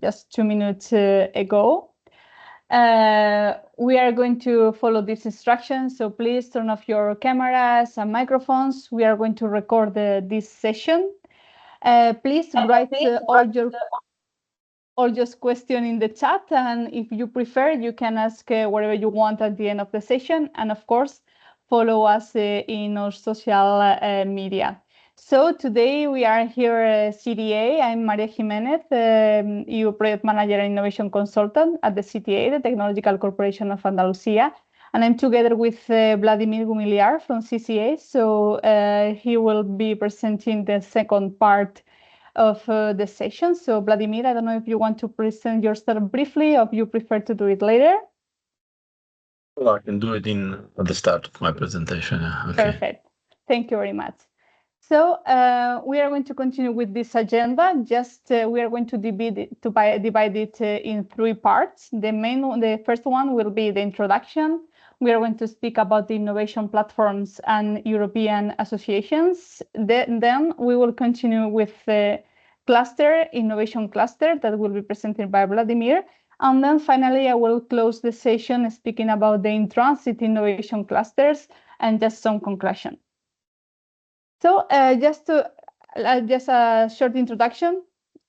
just 2 minutes ago. We are going to follow these instructions, so please turn off your cameras and microphones. We are going to record this session. Please write all your questions in the chat, and if you prefer, you can ask whatever you want at the end of the session, and of course, follow us in our social media. So today we are here at CTA. I'm Maria Jimenez, EU Project Manager and Innovation Consultant at the CTA, the Technological Corporation of Andalusia. And I'm together with Vladimir Gumiliar from CCA. So he will be presenting the second part of the session. So Vladimir, I don't know if you want to present yourself briefly or if you prefer to do it later. Well, I can do it at the start of my presentation. Okay. Perfect. Thank you very much. So we are going to continue with this agenda. We are going to divide it in 3 parts. The first one will be the introduction. We are going to speak about the innovation platforms and European associations. Then we will continue with the innovation cluster that will be presented by Vladimir. And then finally, I will close the session speaking about the in-transit innovation clusters and just some conclusion. So just a short introduction,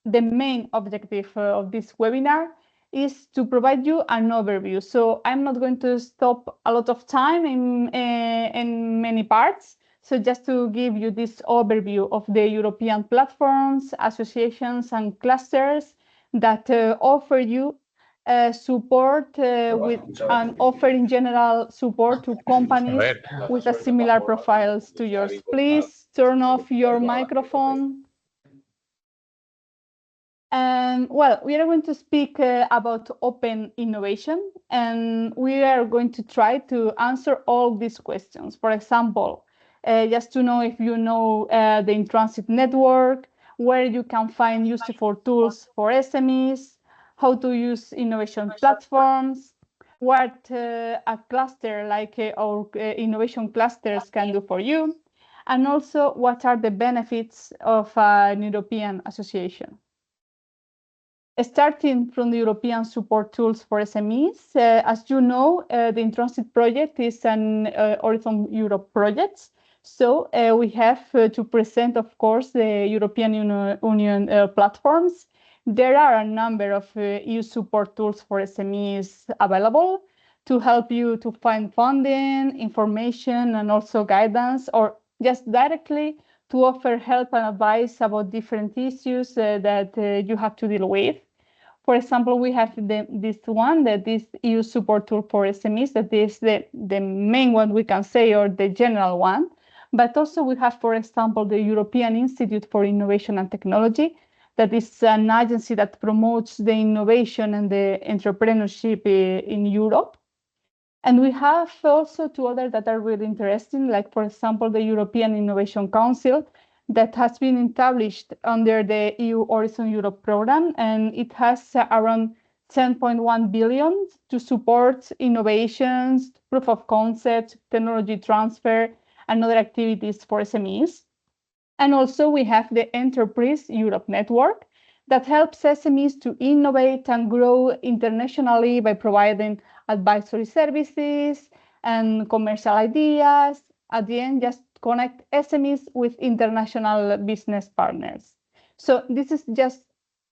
the main objective of this webinar is to provide you an overview. So I'm not going to stop a lot of time in many parts. So just to give you this overview of the European platforms, associations, and clusters that offer you support and offer in general support to companies with a similar profiles to yours. Please turn off your microphone. Well, we are going to speak about open innovation, and we are going to try to answer all these questions. For example, just to know if you know the in-transit network, where you can find useful tools for SMEs, how to use innovation platforms, what a cluster like our innovation clusters can do for you, and also what are the benefits of an European association. Starting from the European support tools for SMEs, as you know, the in-transit project is an Horizon Europe project. So we have to present, of course, the European Union platforms. There are a number of EU support tools for SMEs available to help you to find funding, information, and also guidance, or just directly to offer help and advice about different issues that you have to deal with. For example, we have this EU support tool for SMEs, that is the main one we can say, or the general one. But also we have, for example, the European Institute for Innovation and Technology, that is an agency that promotes the innovation and the entrepreneurship in Europe. And we have also 2 others that are really interesting, like, for example, the European Innovation Council that has been established under the EU Horizon Europe program, and it has around 10.1 billion to support innovations, proof of concept, technology transfer, and other activities for SMEs. And also we have the Enterprise Europe Network that helps SMEs to innovate and grow internationally by providing advisory services and commercial ideas. At the end, just connect SMEs with international business partners. So this is just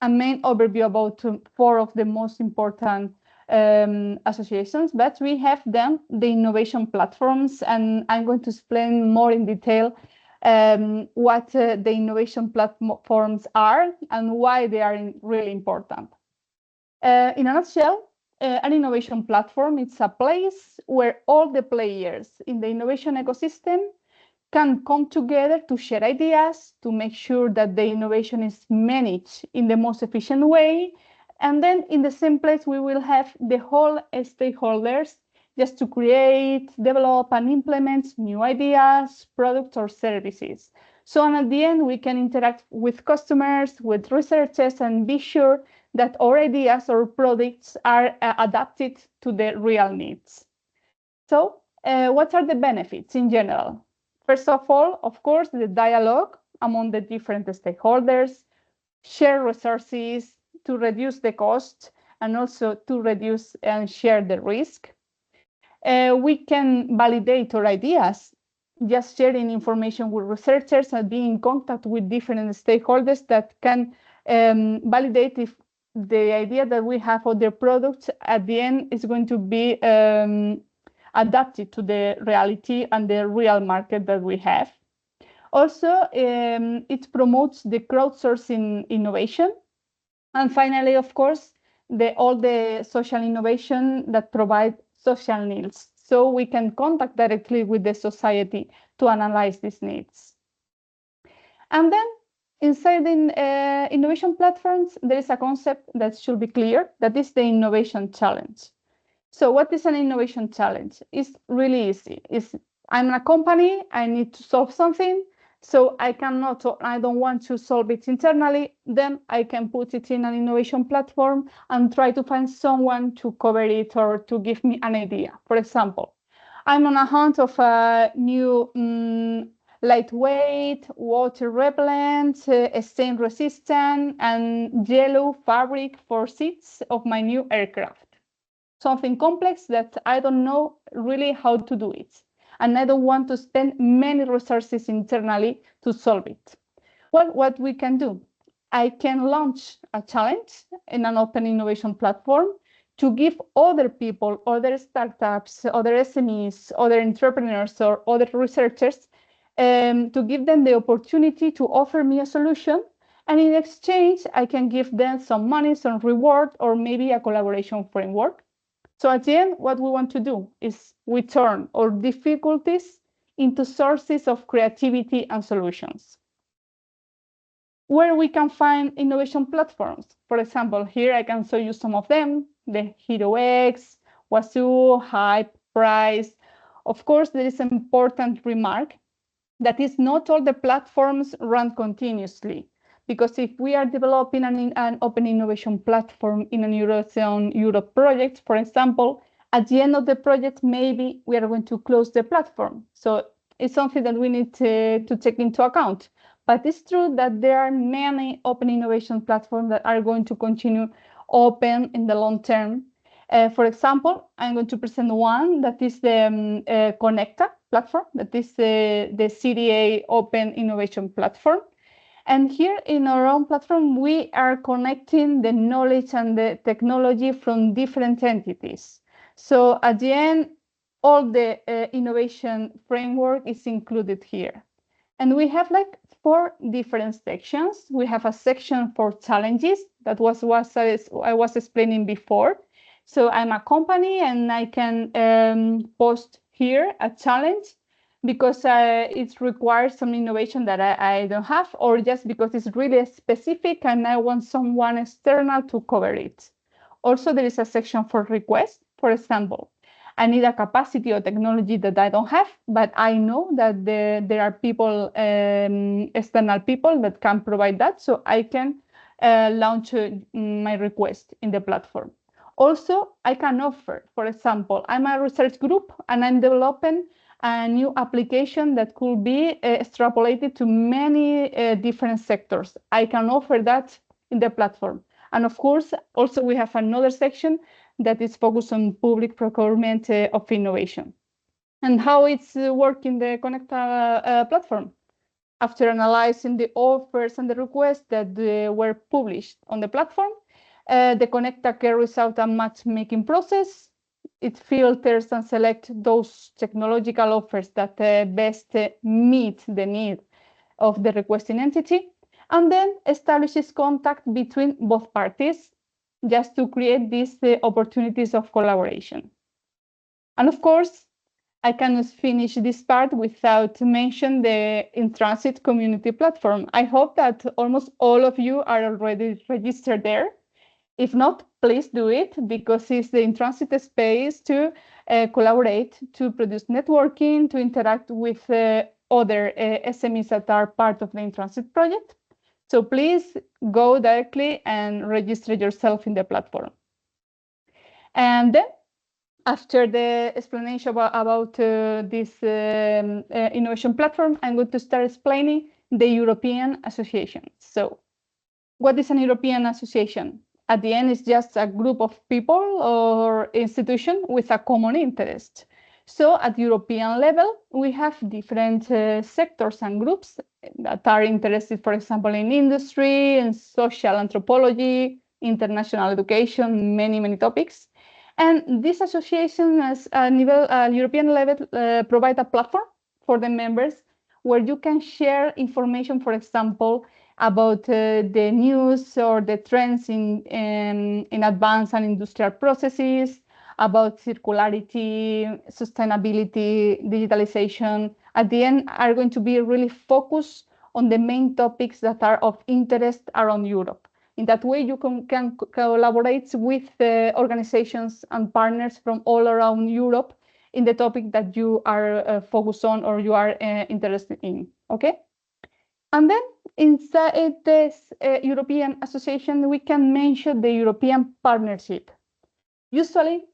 a main overview about 4 of the most important associations, but we have then the innovation platforms, and I'm going to explain more in detail what the innovation platforms are and why they are really important. In a nutshell, an innovation platform is a place where all the players in the innovation ecosystem can come together to share ideas, to make sure that the innovation is managed in the most efficient way. And then in the same place, we will have the whole stakeholders just to create, develop, and implement new ideas, products, or services. So at the end, we can interact with customers, with researchers, and be sure that our ideas or products are adapted to the real needs. So what are the benefits in general? First of all, of course, the dialogue among the different stakeholders, share resources, to reduce the cost and also to reduce and share the risk. We can validate our ideas, just sharing information with researchers and being in contact with different stakeholders that can validate if the idea that we have of their products at the end is going to be adapted to the reality and the real market that we have. Also, it promotes the crowdsourcing innovation. And finally, of course, all the social innovation that provide social needs. So we can contact directly with the society to analyze these needs. And then inside the innovation platforms, there is a concept that should be clear, that is the innovation challenge. So what is an innovation challenge? It's really easy. I'm a company, I need to solve something, so I don't want to solve it internally, then I can put it in an innovation platform and try to find someone to cover it or to give me an idea. For example, I'm on a hunt of a new lightweight, water repellent, stain resistant, and yellow fabric for seats of my new aircraft. Something complex that I don't know really how to do it. And I don't want to spend many resources internally to solve it. Well, what we can do? I can launch a challenge in an open innovation platform to give other people, other startups, other SMEs, other entrepreneurs, or other researchers, to give them the opportunity to offer me a solution. And in exchange, I can give them some money, some reward, or maybe a collaboration framework. So at the end, what we want to do is we turn our difficulties into sources of creativity and solutions. Where we can find innovation platforms. For example, here I can show you some of them, the Hero X, Wazoo, Hype, Price. Of course, there is an important remark that is not all the platforms run continuously. Because if we are developing an open innovation platform in an Eurozone Europe project, for example, at the end of the project, maybe we are going to close the platform. So it's something that we need to take into account. But it's true that there are many open innovation platforms that are going to continue open in the long term. For example, I'm going to present one that is the Connecta platform, that is the CDA Open Innovation Platform. And here in our own platform, we are connecting the knowledge and the technology from different entities. So at the end, all the innovation framework is included here. And we have like 4 different sections. We have a section for challenges, that was what I was explaining before. So I'm a company and I can post here a challenge because it requires some innovation that I don't have, or just because it's really specific and I want someone external to cover it. Also, there is a section for requests. For example, I need a capacity or technology that I don't have, but I know that there are people, external people that can provide that, so I can launch my request in the platform. Also, I can offer, for example, I'm a research group and I'm developing a new application that could be extrapolated to many different sectors. I can offer that in the platform. And of course, also we have another section that is focused on public procurement of innovation. And how it's working the Connecta platform. After analyzing the offers and the requests that were published on the platform, the Connecta carries out a matchmaking process. It filters and selects those technological offers that best meet the need of the requesting entity, and then establishes contact between both parties just to create these opportunities of collaboration. And of course, I cannot finish this part without mentioning the In Transit community platform. I hope that almost all of you are already registered there. If not, please do it, because it's the In Transit space to collaborate, to produce networking, to interact with other SMEs that are part of the In Transit project. So please go directly and register yourself in the platform. And then, after the explanation about this innovation platform, I'm going to start explaining the European Association. So, what is an European Association? At the end, it's just a group of people or institution with a common interest. So at European level, we have different sectors and groups that are interested, for example, in industry and social anthropology, international education, many topics. And this association as a European level provide a platform for the members where you can share information, for example, about the news or the trends in advanced and industrial processes, about circularity, sustainability, digitalization. At the end, are going to be really focused on the main topics that are of interest around Europe. In that way, you can collaborate with organizations and partners from all around Europe in the topic that you are focused on or you are interested in, okay? And then inside this European association, we can mention the European partnership. Usually,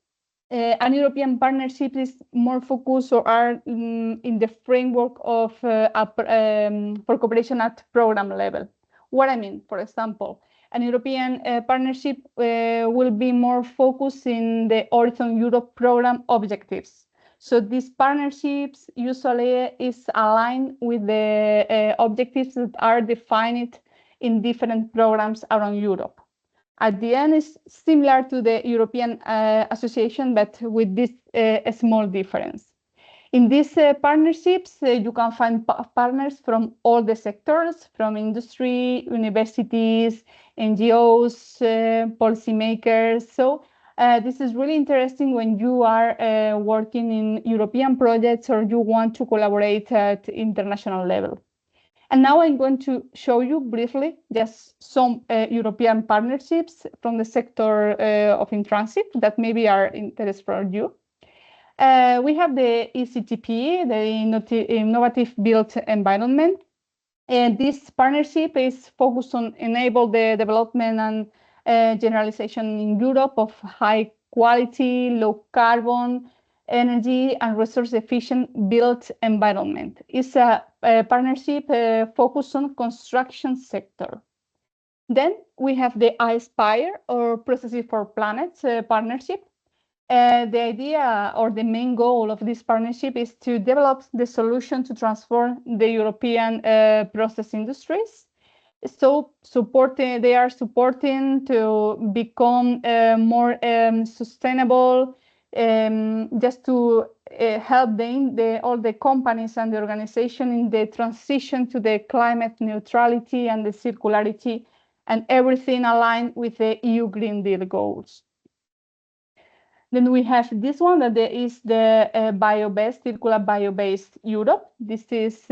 an European partnership is more focused or are in the framework of for cooperation at program level. What I mean, for example, an European partnership will be more focused in the Horizon Europe program objectives. So these partnerships usually is aligned with the objectives that are defined in different programs around Europe. At the end, is similar to the European Association, but with this small difference. In these partnerships, you can find partners from all the sectors, from industry, universities, NGOs, policymakers. So this is really interesting when you are working in European projects or you want to collaborate at international level. And now I'm going to show you briefly just some European partnerships from the sector of in-transit that maybe are interest for you. We have the ECTP, the Innovative Built Environment. And this partnership is focused on enable the development and generalization in Europe of high quality, low carbon, energy and resource efficient built environment. It's a partnership focused on construction sector. Then we have the iSpire or Processes for Planets partnership. The idea or the main goal of this partnership is to develop the solution to transform the European process industries. So they are supporting to become more sustainable, just to help all the companies and the organization in the transition to the climate neutrality and the circularity and everything aligned with the EU Green Deal goals. Then we have this one that is the bio-based, circular bio-based Europe. This is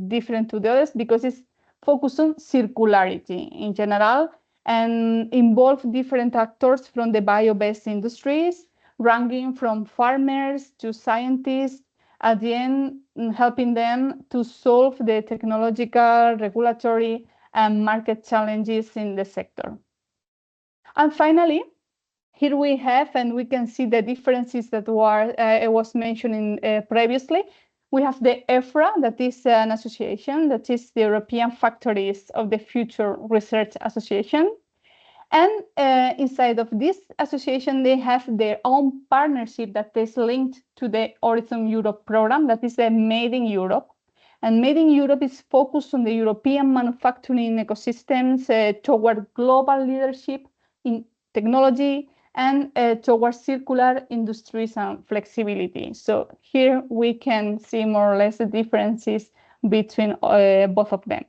different to the others because it's focused on circularity in general and involve different actors from the bio-based industries, ranging from farmers to scientists, at the end helping them to solve the technological, regulatory, and market challenges in the sector. And finally, here we have, and we can see the differences that I was mentioning previously. We have the EFRA, that is an association, that is the European Factories of the Future Research Association. And inside of this association, they have their own partnership that is linked to the Horizon Europe program, that is the Made in Europe. And Made in Europe is focused on the European manufacturing ecosystems toward global leadership in technology and towards circular industries and flexibility. So here we can see more or less the differences between both of them.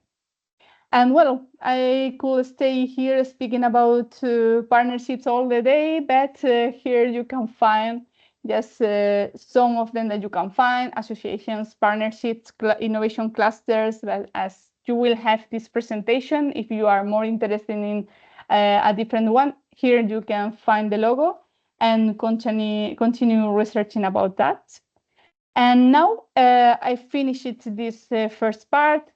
And well, I could stay here speaking about partnerships all the day, but here you can find just some of them that you can find, associations, partnerships, innovation clusters, but as you will have this presentation, if you are more interested in a different one, here you can find the logo and continue researching about that. And now I finished this first part.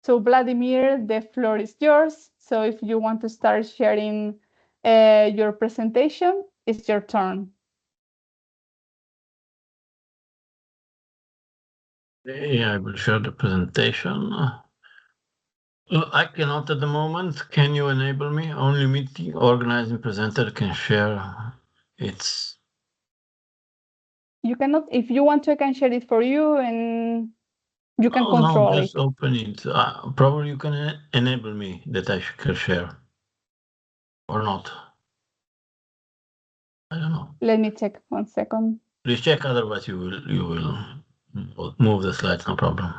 So Vladimir, the floor is yours. So if you want to start sharing your presentation, it's your turn. Yeah, I will share the presentation. I cannot at the moment. Can you enable me? Only meeting organizing presenter can share. It's You cannot, if you want to, I can share it for you and you can no, control just it. open it. Probably you can enable me that I can share or not. I don't know. Let me check 1 second. Please check. Otherwise, you will move the slides. No problem.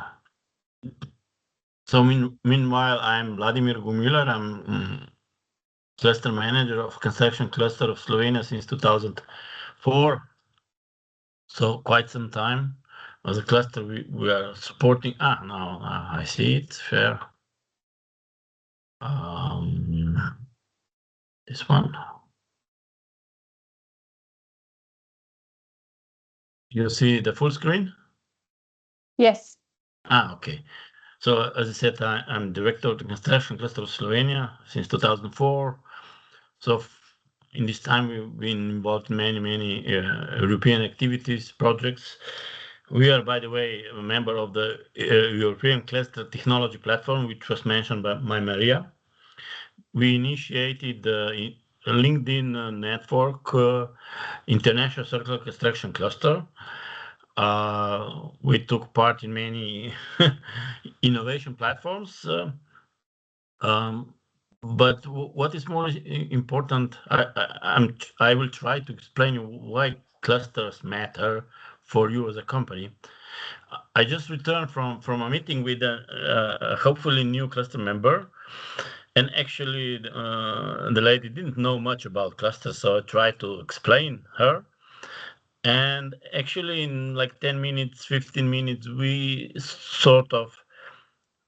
So meanwhile, I'm Vladimir Gumilar. I'm cluster manager of construction cluster of Slovenia since 2004. So quite some time. As a cluster, we are supporting. Now I see it. Share. This one. You see the full screen? Yes. Okay. So as I said, I'm director of the construction cluster of Slovenia since 2004. So in this time, we've been involved in many European activities, projects. We are, by the way, a member of the European Cluster Technology Platform, which was mentioned by Maria. We initiated the LinkedIn network, International Circular Construction Cluster. We took part in many innovation platforms. But what is more important, I will try to explain you why clusters matter for you as a company. I just returned from a meeting with a hopefully new cluster member, and actually the lady didn't know much about clusters, so I tried to explain her. And actually, in like 10 minutes, 15 minutes, we sort of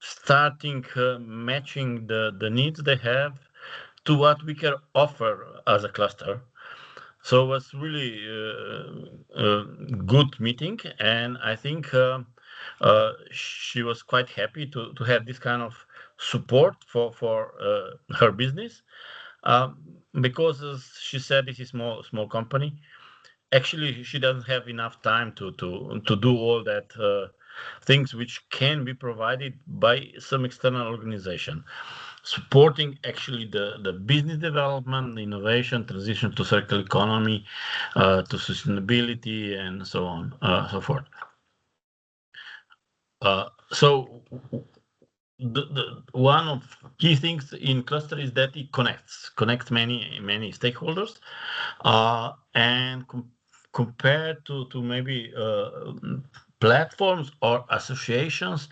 starting matching the needs they have to what we can offer as a cluster. So it was really a good meeting, and I think she was quite happy to have this kind of support for her business, because as she said, this is small company. Actually, she doesn't have enough time to do all that things which can be provided by some external organization supporting actually the business development, the innovation, transition to circular economy, to sustainability, and so on, so forth. So the one of key things in cluster is that it connects many stakeholders, and compared to maybe platforms or associations,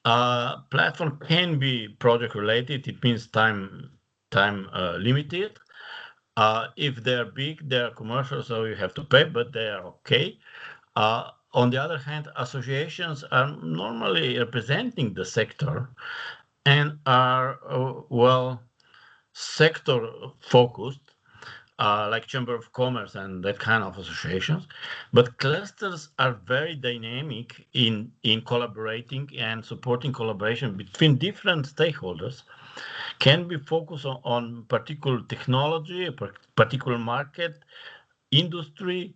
platform can be project related. It means time limited. If they're big, they're commercial, so you have to pay, but they are okay. On the other hand, associations are normally representing the sector and are well sector focused, like Chamber of Commerce and that kind of associations. But clusters are very dynamic in collaborating and supporting collaboration between different stakeholders. Can be focused on particular technology, a particular market, industry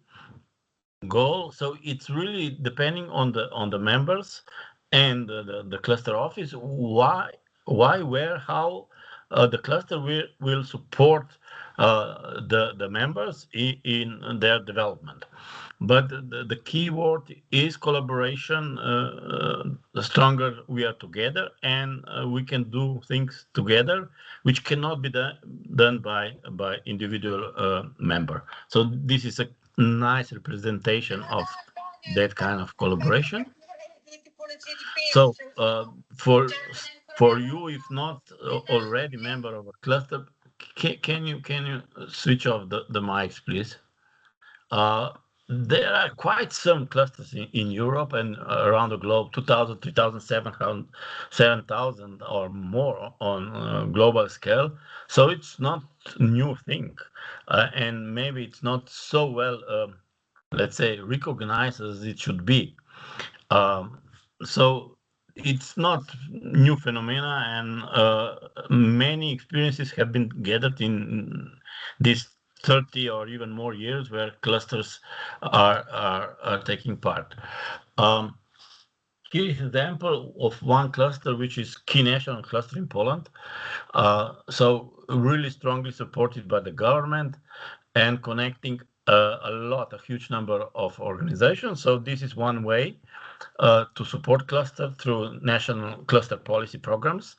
goal. So it's really depending on the members and the cluster office, why, where, how the cluster will support the members in their development. But the key word is collaboration. The stronger we are together, and we can do things together, which cannot be done by individual member. So this is a nice representation of that kind of collaboration. So for you, if not already member of a cluster, can you switch off the mics, please? Uh, there are quite some clusters in Europe and around the globe, 2,000, 3,700, 7,000 or more on global scale. So it's not new thing. And maybe it's not so well, let's say, recognized as it should be. Um, so it's not new phenomena, and many experiences have been gathered in these 30 or even more years where clusters are taking part. Um, here is an example of one cluster, which is key national cluster in Poland. So really strongly supported by the government and connecting a huge number of organizations. So this is one way to support cluster through national cluster policy programs.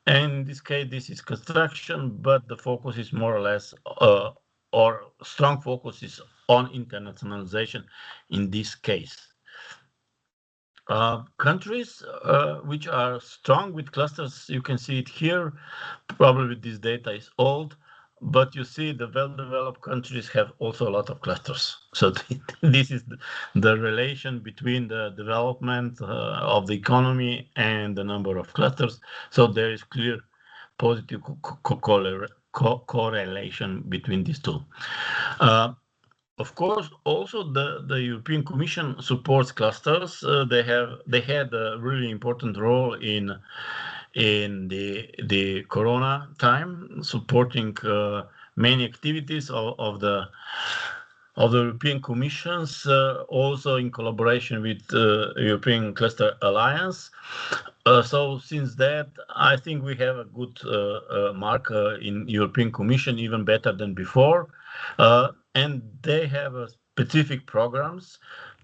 And in this case, this is construction, but the focus is more or less, or strong focus is on internationalization in this case. Countries which are strong with clusters, you can see it here. Probably this data is old, but you see the well-developed countries have also a lot of clusters. So this is the relation between the development of the economy and the number of clusters. So there is clear positive correlation between these two. Of course, also the European Commission supports clusters. They had a really important role in the Corona time, supporting many activities of the European Commissions, also in collaboration with European Cluster Alliance. So since that, I think we have a good mark in European Commission, even better than before. And they have specific programs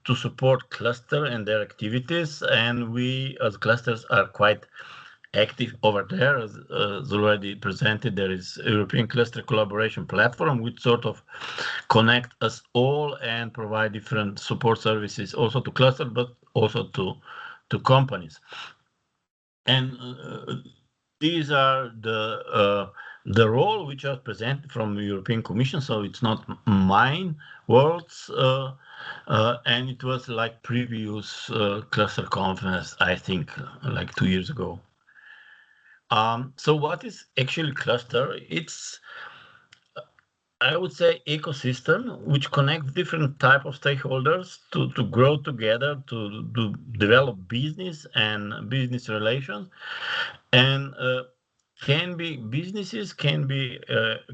to support cluster and their activities. And we as clusters are quite active over there. As already presented, there is European Cluster Collaboration Platform, which sort of connect us all and provide different support services also to cluster, but also to companies. And these are the role which are presented from the European Commission. So it's not mine words, and it was like previous cluster conference, I think, like 2 years ago. So what is actually cluster? It's, I would say, ecosystem which connects different type of stakeholders to grow together, to develop business and business relations, and can be businesses, can be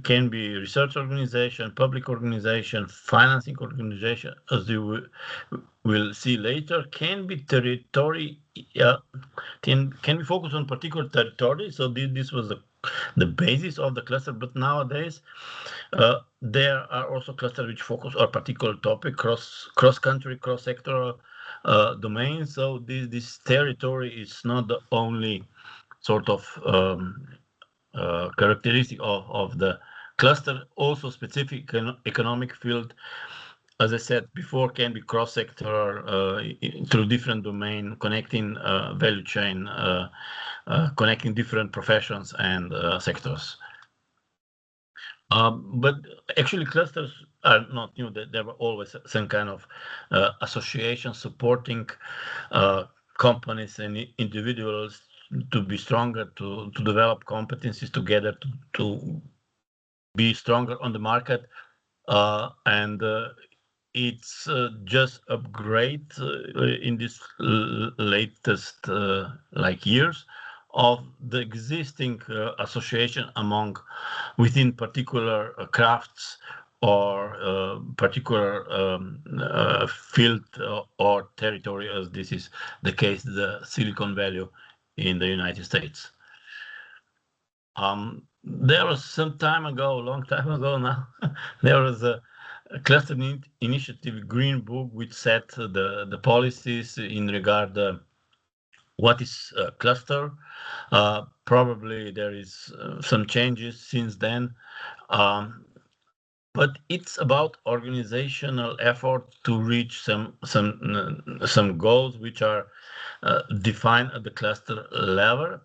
research organization, public organization, financing organization, as you will see later, can be territory, can be focused on particular territory. So this was the basis of the cluster, but nowadays there are also clusters which focus on a particular topic, cross country, cross sectoral domains. So this territory is not the only sort of characteristic of the cluster. Also specific economic field, as I said before, can be cross-sector through different domain, connecting value chain, connecting different professions and sectors. But actually, clusters are not new. There were always some kind of association supporting companies and individuals to be stronger, to develop competencies together, to be stronger on the market. And it's just upgrade in this latest years of the existing association within particular crafts or particular field or territory, as this is the case, the Silicon Valley in the United States. There was some time ago, a long time ago now, there was a cluster initiative green book which set the policies in regard what is a cluster. Probably there is some changes since then, but it's about organizational effort to reach some goals which are defined at the cluster level.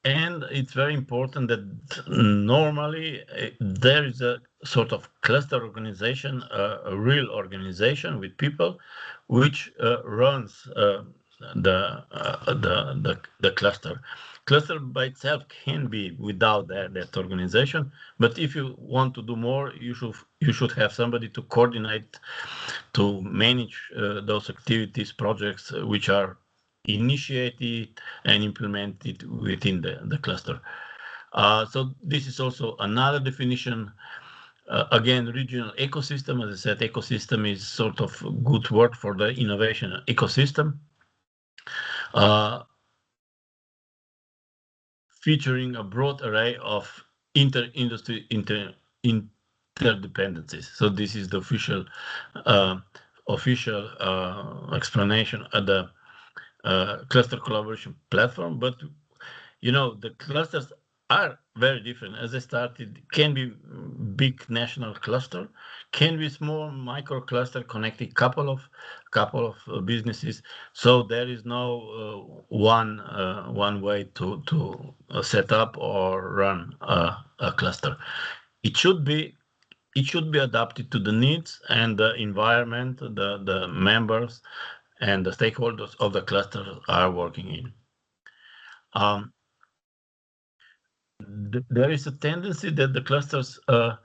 And it's very important that normally there is a sort of cluster organization, a real organization with people, which runs the cluster. Cluster by itself can be without that organization, but if you want to do more, you should have somebody to coordinate, to manage those activities, projects which are initiated and implemented within the cluster. So this is also another definition. Again, regional ecosystem. As I said, ecosystem is sort of good word for the innovation ecosystem. uh, featuring a broad array of inter-industry interdependencies. So this is the uh, official explanation of the cluster collaboration platform. But the clusters are very different. As I started, can be big national cluster, can be small micro cluster connecting couple of businesses. So there is no one way to set up or run a cluster. It should be adapted to the needs and the environment the members and the stakeholders of the cluster are working in. Um, there is a tendency that the clusters are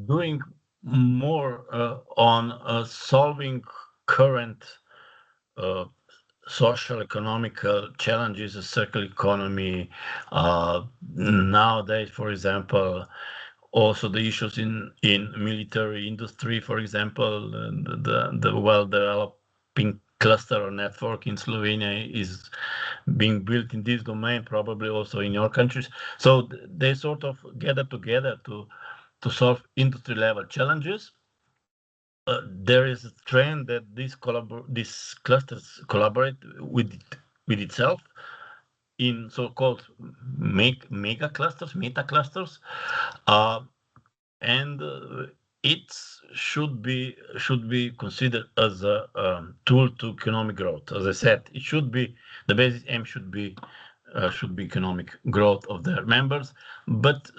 doing more on solving current uh, social economical challenges, the circular economy. Nowadays, for example, also the issues in military industry, for example, the well-developing cluster or network in Slovenia is being built in this domain, probably also in your countries. So they sort of gather together to solve industry level challenges. There is a trend that these clusters collaborate with itself in so-called mega clusters, meta clusters, uh, and it should be considered as a tool to economic growth. As I said, it should be the basic aim should be economic growth of their members, but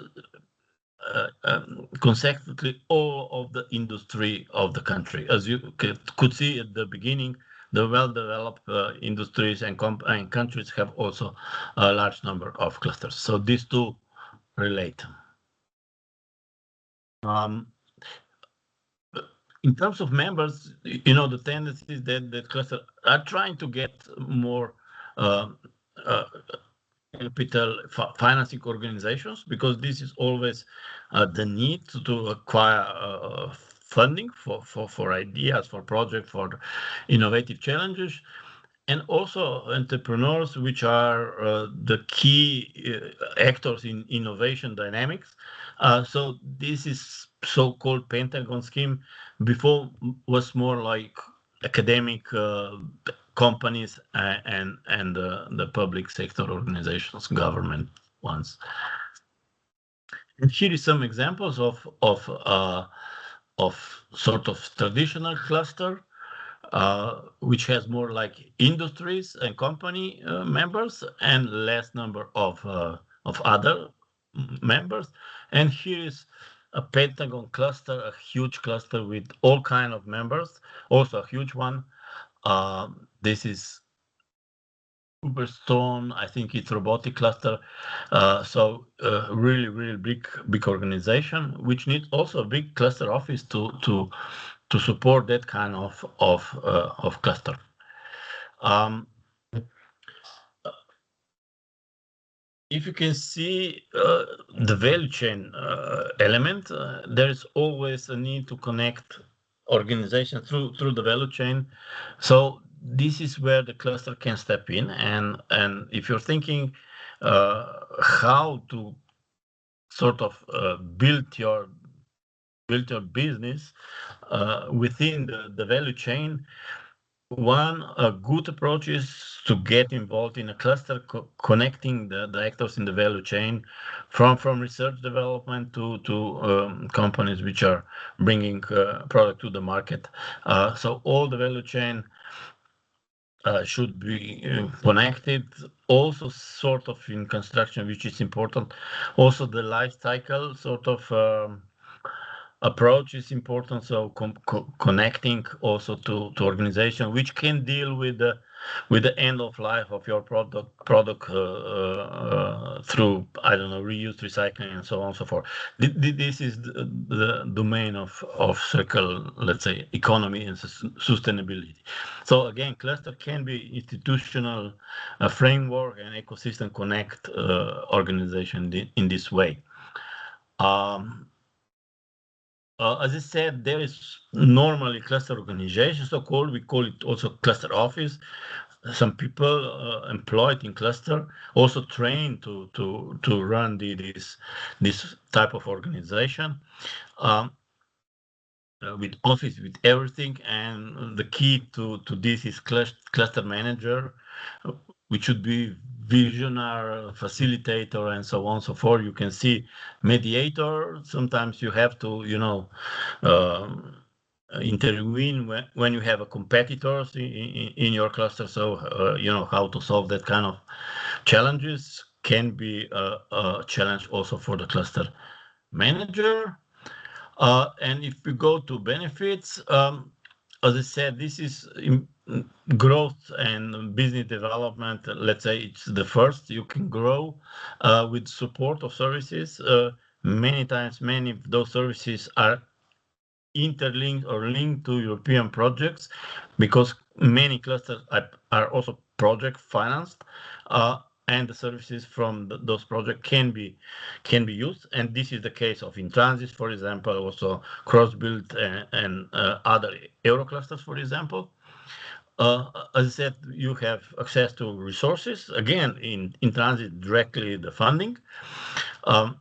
consequently all of the industry of the country. As you could see at the beginning, the well-developed industries and countries have also a large number of clusters. So these two relate. Um, in terms of members, the tendency is that the cluster are trying to get more uh, uh, capital financing organizations, because this is always the need to acquire funding for ideas, for projects, for innovative challenges, and also entrepreneurs, which are the key actors in innovation dynamics. So this is so-called Pentagon scheme. Before was more like academic companies and the public sector organizations, government ones. And here is some examples of sort of traditional cluster, which has more like industries and company members and less number of other members. And here is a Pentagon cluster, a huge cluster with all kind of members, also a huge one. This is Uberstone, I think it's robotic cluster. So really, really big organization, which needs also a big cluster office to support that kind of cluster. If you can see the value chain element, there is always a need to connect organizations through the value chain. So this is where the cluster can step in, and if you're thinking how to sort of build your business within the value chain, one good approach is to get involved in a cluster connecting the actors in the value chain, from research development to companies which are bringing product to the market. So all the value chain should be connected. Also, sort of in construction, which is important. Also, the life cycle sort of approach is important. So connecting also to organization which can deal with the end of life of your product through, I don't know, reuse, recycling, and so on and so forth. This is the domain of circular, let's say, economy and sustainability. So again, cluster can be institutional framework and ecosystem connect organization in this way. As I said, there is normally cluster organization, so-called. We call it also cluster office. Some people employed in cluster also trained to run this type of organization. Um, with office, with everything. And the key to this is cluster manager, uh, which should be visionary, facilitator, and so on and so forth. You can see mediator. Sometimes you have to, um, intervene when you have a competitors in your cluster. So, you know how to solve that kind of challenges can be a challenge also for the cluster manager. And if we go to benefits, as I said, this is growth and business development. Let's say it's the first you can grow with support of services. Many times, many of those services are interlinked or linked to European projects because many clusters are also project financed, and the services from those projects can be used. And this is the case of in transit, for example, also cross-build and other Euro clusters, for example. As I said, you have access to resources, again, in transit, directly the funding. Um,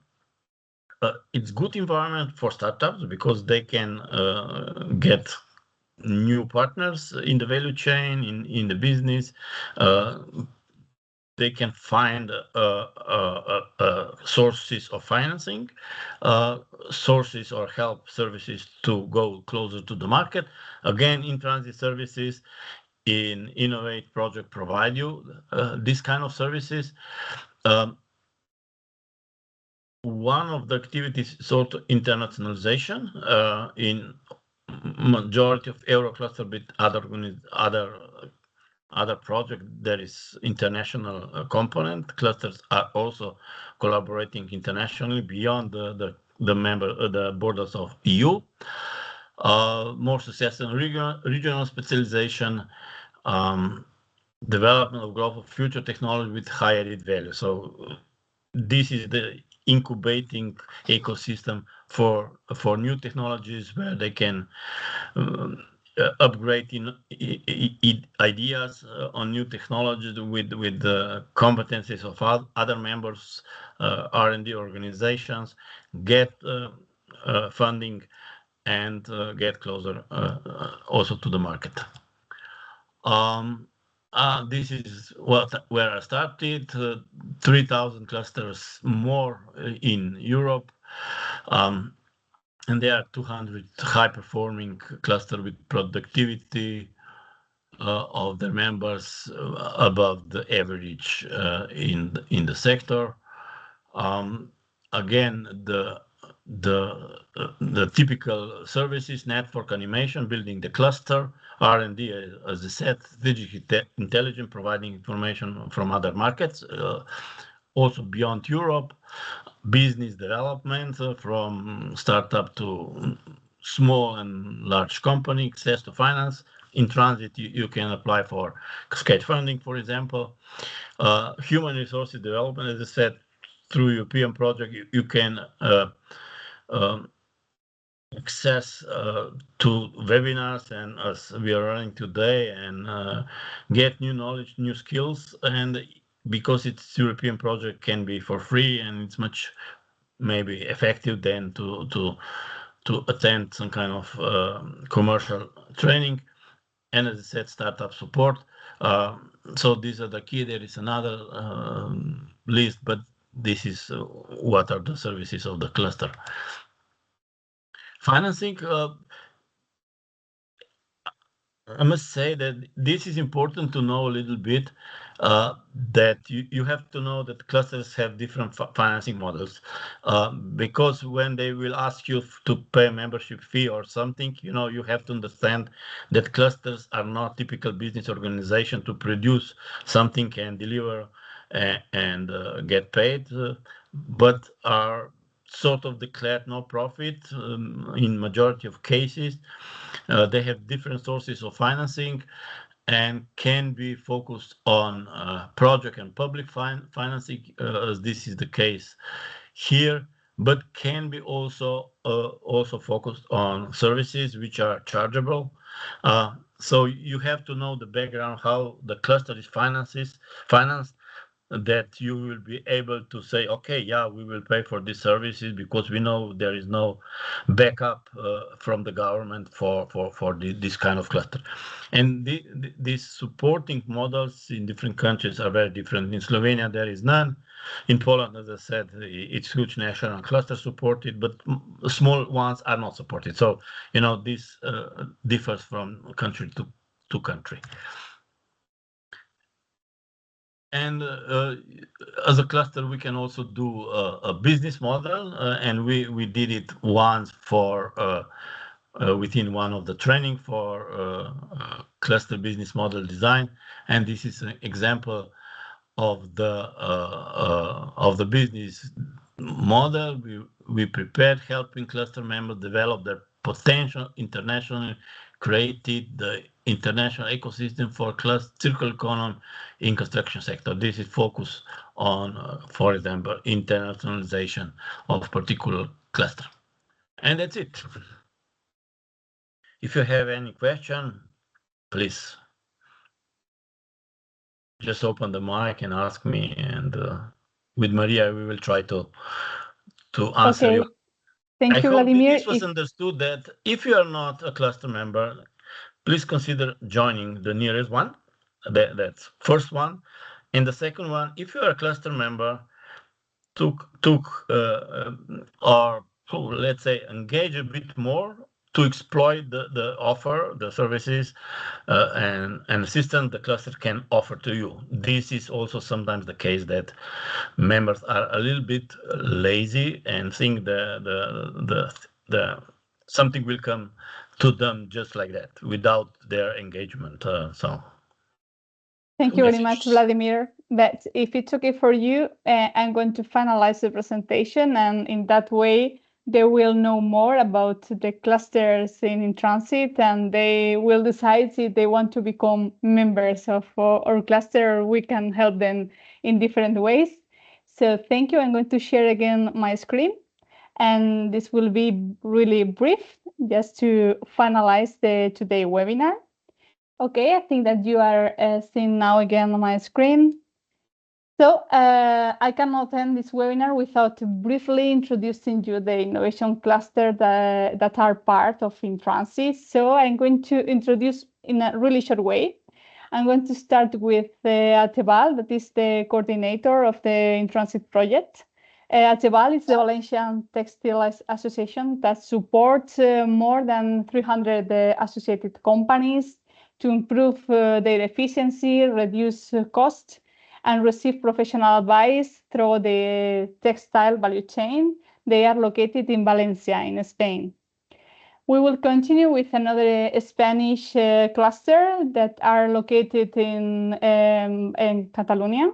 it's good environment for startups because they can get new partners in the value chain, in the business. Uh, they can find sources of financing, sources or help services to go closer to the market. Again, in transit services, in Innovate project provide you this kind of services. Um, One of the activities is also internationalization. In majority of Euro cluster, but other project there is international component. Clusters are also collaborating internationally beyond the borders of EU. More success in regional specialization. Um, Development of growth of future technology with high added value. So this is the incubating ecosystem for new technologies where they can um, upgrade ideas on new technologies with the competencies of other members, R&D organizations, get funding, and get closer also to the market. This is where I started. 3,000 clusters more in Europe, and there are 200 high-performing clusters with productivity of their members above the average in the sector. Again, the typical services: network animation, building the cluster, R&D, as I said, strategic intelligence, providing information from other markets, also beyond Europe, business development from startup to small and large company, access to finance. In transit, you can apply for cascade funding, for example. Human resources development, as I said, through European project, you can um, access to webinars and as we are running today and get new knowledge, new skills. And because it's European project, can be for free, and it's much maybe effective than to attend some kind of commercial training. And as I said, startup support. So these are the key. There is another list, but this is what are the services of the cluster. Financing, I must say that this is important to know a little bit, that you have to know that clusters have different financing models, because when they will ask you to pay a membership fee or something, you have to understand that clusters are not typical business organization to produce something and deliver and get paid, but are sort of declared no profit in majority of cases. They have different sources of financing and can be focused on project and public financing, as this is the case here. but can be also focused on services which are chargeable. So you have to know the background, how the cluster is financed, that you will be able to say, okay, yeah, we will pay for these services because we know there is no backup from the government for this kind of cluster. And these supporting models in different countries are very different. In Slovenia, there is none. In Poland, as I said, it's huge national cluster supported, but small ones are not supported. So, this differs from country to country. And as a cluster, we can also do a business model, and we did it once for within one of the training for cluster business model design, and this is an example of the business model we prepared, helping cluster members develop their potential internationally, created the international ecosystem for circular economy in construction sector. This is focused on, for example, internationalization of particular cluster. And that's it. If you have any question, please just open the mic and ask me, and with Maria, we will try to answer you. Thank I you, hope Vladimir. this was understood, that if you are not a cluster member, please consider joining the nearest one. That's first one. And the second one, if you are a cluster member, or let's say engage a bit more to exploit the offer, the services, and assistance the cluster can offer to you. This is also sometimes the case that members are a little bit lazy and think the something will come to them just like that without their engagement. Thank you very much, Vladimir. But if it's okay for you, I'm going to finalize the presentation, and in that way, they will know more about the clusters in transit, and they will decide if they want to become members of our cluster, or we can help them in different ways. So thank you. I'm going to share again my screen, and this will be really brief just to finalize the today webinar. Okay, I think that you are seeing now again on my screen. So I cannot end this webinar without briefly introducing you the innovation cluster that are part of InTransit. So I'm going to introduce in a really short way. I'm going to start with Atebal, that is the coordinator of the InTransit project. Atebal is the Valencian Textile Association that supports more than 300 associated companies to improve their efficiency, reduce cost, and receive professional advice through the textile value chain. They are located in Valencia, in Spain. We will continue with another Spanish cluster that are located in Catalonia.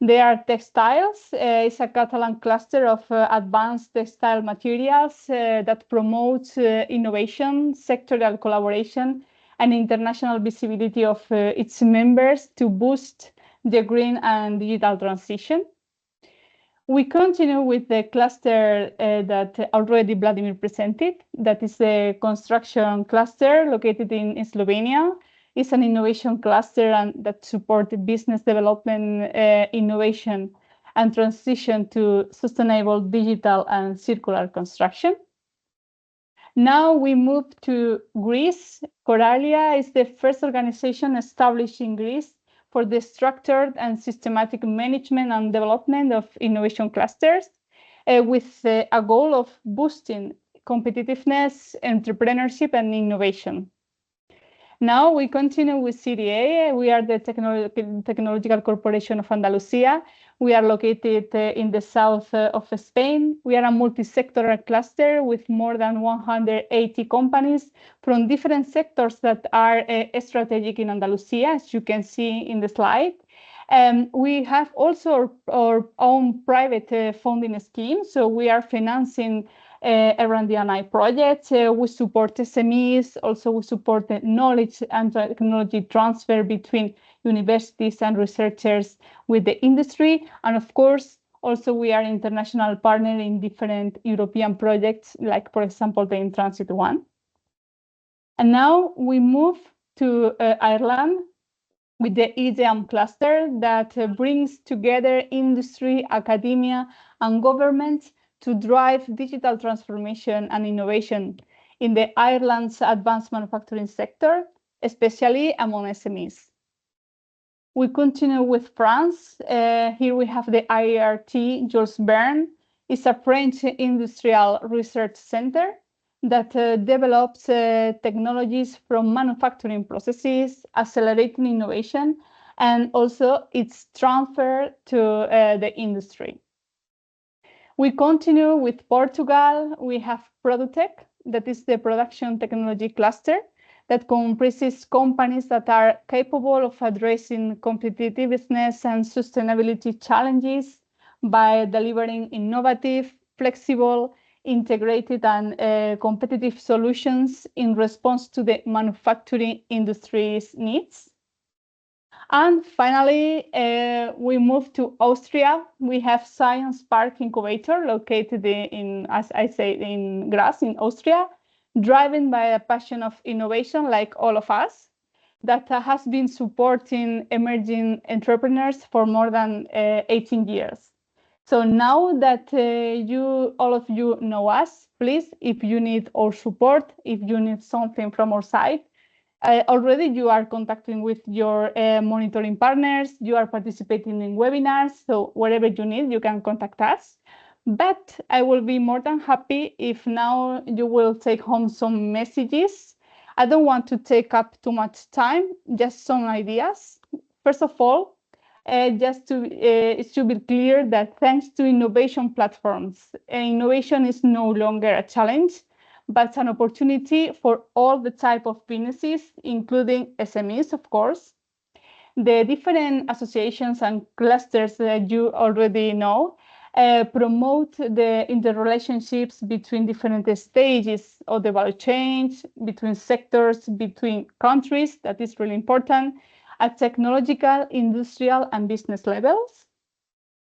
They are textiles. It's a Catalan cluster of advanced textile materials that promotes innovation, sectoral collaboration, and international visibility of its members to boost the green and digital transition. We continue with the cluster that already Vladimir presented. That is the construction cluster located in Slovenia. It's an innovation cluster and that supports business development, innovation, and transition to sustainable digital and circular construction. Now we move to Greece. Coralia is the first organization established in Greece for the structured and systematic management and development of innovation clusters with a goal of boosting competitiveness, entrepreneurship, and innovation. Now we continue with CDA. We are the Technological Corporation of Andalusia. We are located in the south of Spain. We are a multi-sectoral cluster with more than 180 companies from different sectors that are strategic in Andalusia, as you can see in the slide. We have also our own private funding scheme. So we are financing R&D&I projects. We support SMEs. Also, we support the knowledge and technology transfer between universities and researchers with the industry. And of course, Also, we are international partner in different European projects, like, for example, the In Transit one. And now we move to Ireland with the EGEM cluster that brings together industry, academia, and government to drive digital transformation and innovation in the Ireland's advanced manufacturing sector, especially among SMEs. We continue with France. Here we have the IRT Jules Verne. It's a French industrial research center that develops technologies from manufacturing processes, accelerating innovation, and also its transfer to the industry. We continue with Portugal. We have Produtec, that is the production technology cluster, that comprises companies that are capable of addressing competitiveness and sustainability challenges by delivering innovative, flexible, integrated, and competitive solutions in response to the manufacturing industry's needs. And finally, we move to Austria. We have Science Park Incubator located in, as I say, in Graz, in Austria, driven by a passion of innovation, like all of us, that has been supporting emerging entrepreneurs for more than 18 years. So now that all of you know us, please, if you need our support, if you need something from our side, already you are contacting with your monitoring partners, you are participating in webinars, so whatever you need, you can contact us. But I will be more than happy if now you will take home some messages. I don't want to take up too much time, just some ideas. First of all, it should be clear that thanks to innovation platforms, innovation is no longer a challenge, but an opportunity for all the type of businesses, including SMEs, of course. The different associations and clusters that you already know promote the interrelationships between different stages of the value chain, between sectors, between countries. That is really important at technological, industrial, and business levels.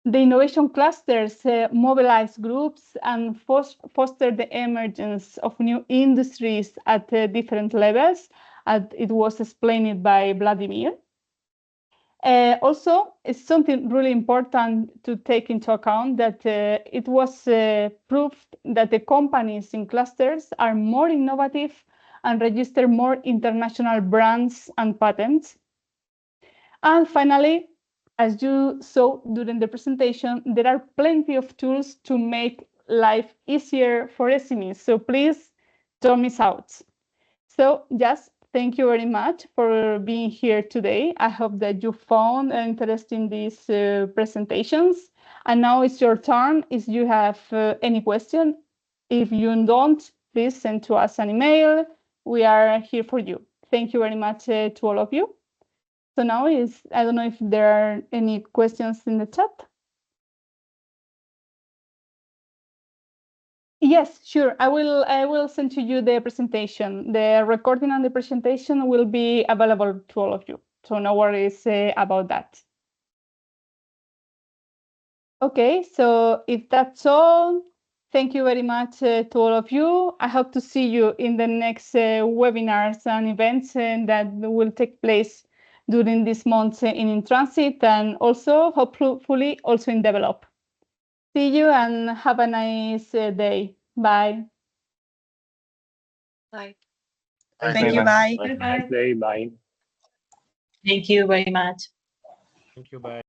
The innovation clusters mobilize groups and foster the emergence of new industries at different levels, as it was explained by Vladimir. Also, it's something really important to take into account that it was proved that the companies in clusters are more innovative and register more international brands and patents. And finally, as you saw during the presentation, there are plenty of tools to make life easier for SMEs. So please don't miss out. So just thank you very much for being here today. I hope that you found interesting these presentations. And now it's your turn if you have any question. If you don't, please send to us an email. We are here for you. Thank you very much to all of you. So now I don't know if there are any questions in the chat. Yes, sure. I will send to you the presentation. The recording and the presentation will be available to all of you. So no worries about that. Okay, so if that's all, thank you very much to all of you. I hope to see you in the next webinars and events that will take place during this month in Transit, and also hopefully also in Develop. See you and have a nice day. Bye. Bye. Thank you. Bye. Bye. Nice day. Bye. Thank you very much. Thank you. Bye.